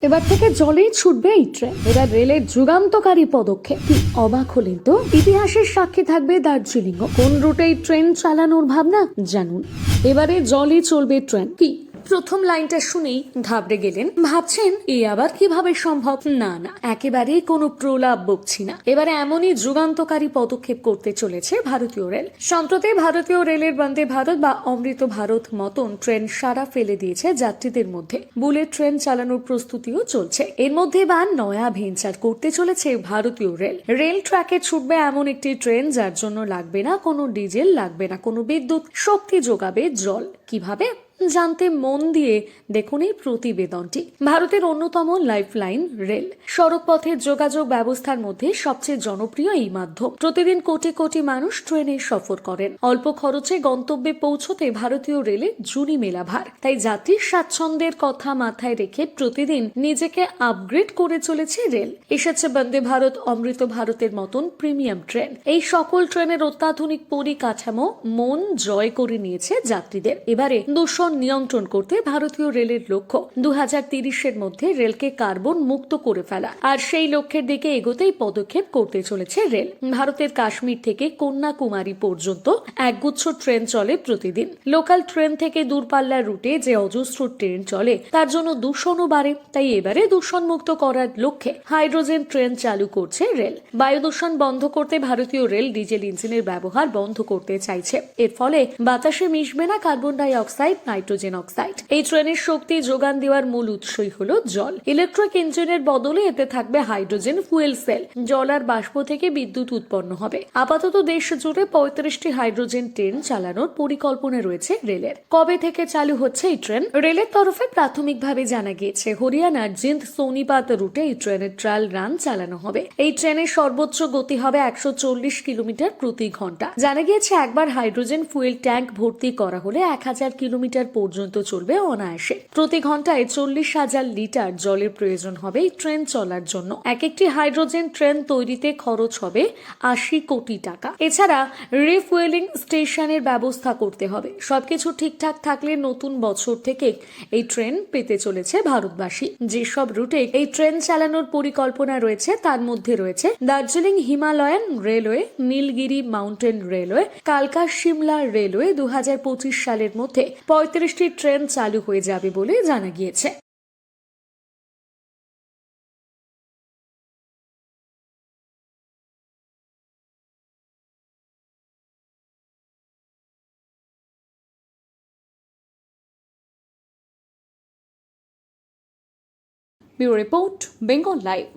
এবার থেকে জলেই ছুটবে এই ট্রেন। এবার রেলের যুগান্তকারী পদক্ষেপ। কি অবাক হলেন তো? ইতিহাসের সাক্ষী থাকবে দার্জিলিং। কোন রুটে এই ট্রেন চালানোর ভাবনা জানুন। এবারে জলে চলবে ট্রেন। কি প্রথম লাইনটা শুনেই ঘাবড়ে গেলেন, ভাবছেন এ আবার কিভাবে সম্ভব? না না, একেবারেই কোনো প্রলাপ বকছি না। এবারে এমনই যুগান্তকারী পদক্ষেপ করতে চলেছে ভারতীয় রেল। সম্প্রতি ভারতীয় রেলের বন্দে ভারত বা অমৃত ভারত মতন ট্রেন সারা ফেলে দিয়েছে যাত্রীদের মধ্যে। বুলেট ট্রেন চালানোর প্রস্তুতিও চলছে। এর মধ্যে বা নয়া ভেঞ্চার করতে চলেছে ভারতীয় রেল। রেল ট্র্যাকে ছুটবে এমন একটি ট্রেন যার জন্য লাগবে না কোনো ডিজেল, লাগবে না কোনো বিদ্যুৎ, শক্তি যোগাবে জল। কিভাবে জানতে মন দিয়ে দেখুন এই প্রতিবেদনটি। ভারতের অন্যতম লাইফলাইন রেল, সড়ক পথের যোগাযোগ ব্যবস্থার মধ্যে সবচেয়ে জনপ্রিয় এই মাধ্যম। প্রতিদিন কোটি কোটি মানুষ ট্রেনে সফর করেন। অল্প খরচে গন্তব্যে পৌঁছতে ভারতীয় রেলে জুনি মেলা ভার। তাই যাত্রীর স্বাচ্ছন্দ্যের কথা মাথায় রেখে প্রতিদিন নিজেকে আপগ্রেড করে চলেছে রেল। এসেছে বন্দে ভারত, অমৃত ভারতের মতন প্রিমিয়াম ট্রেন। এই সকল ট্রেনের অত্যাধুনিক পরিকাঠামো মন জয় করে নিয়েছে যাত্রীদের। এবারে দূষণ নিয়ন্ত্রণ করতে ভারতীয় রেলের লক্ষ্য 2030-এর মধ্যে রেলকে কার্বন মুক্ত করে ফেলা। আর সেই লক্ষ্যের দিকে এগোতেই পদক্ষেপ করতে চলেছে রেল। ভারতের কাশ্মীর থেকে কন্যাকুমারী পর্যন্ত একগুচ্ছ ট্রেন চলে প্রতিদিন। লোকাল ট্রেন থেকে দূরপাল্লার রুটে যে অজস্র ট্রেন চলে তার জন্য দূষণও বাড়ে। তাই এবারে দূষণ মুক্ত করার লক্ষ্যে হাইড্রোজেন ট্রেন চালু করছে রেল। বায়ু দূষণ বন্ধ করতে ভারতীয় রেল ডিজেল ইঞ্জিনের ব্যবহার বন্ধ করতে চাইছে। এর ফলে বাতাসে মিশবে না carbon die oxide, nitrogen oxide. এই ট্রেনের শক্তি যোগান দেওয়ার মূল উৎসই হলো জল। ইলেকট্রিক ইঞ্জিনের বদলে এতে থাকবে হাইড্রোজেন ফুয়েল সেল। জল আর বাষ্প থেকে বিদ্যুৎ উৎপন্ন হবে। আপাতত দেশ জুড়ে 35টি হাইড্রোজেন ট্রেন চালানোর পরিকল্পনা রয়েছে রেলের। কবে থেকে চালু হচ্ছে এই ট্রেন? রেলের তরফে প্রাথমিকভাবে জানা গিয়েছে হরিয়ানার জিন্দ সোনিপাত রুটে এই ট্রেনের ট্রায়াল রান চালানো হবে। এই ট্রেনের সর্বোচ্চ গতি হবে 140 কিলোমিটার প্রতি ঘন্টা। জানা গিয়েছে একবার হাইড্রোজেন ফুয়েল ট্যাঙ্ক ভর্তি করা হলে 1000 কিলোমিটার পর্যন্ত চলবে অনায়াসে। প্রতি ঘন্টায় 40,000 লিটার জলের প্রয়োজন হবে এই ট্রেন চলার জন্য। এক একটি হাইড্রোজেন ট্রেন তৈরিতে খরচ হবে 80 কোটি টাকা। এছাড়া রিফুয়েলিং স্টেশনের ব্যবস্থা করতে হবে। সবকিছু ঠিকঠাক থাকলে নতুন বছর থেকে এই ট্রেন পেতে চলেছে ভারতবাসী। যেসব রুটে এই ট্রেন চালানোর পরিকল্পনা রয়েছে তার মধ্যে রয়েছে Darjeeling Himalayan railway, Nilgiri mountain railway, কালকা সিমলা রেলওয়ে। 2025 সালের মধ্যে 35টি ট্রেন চালু হয়ে যাবে বলে জানা গিয়েছে। Bureau report, Bengal live.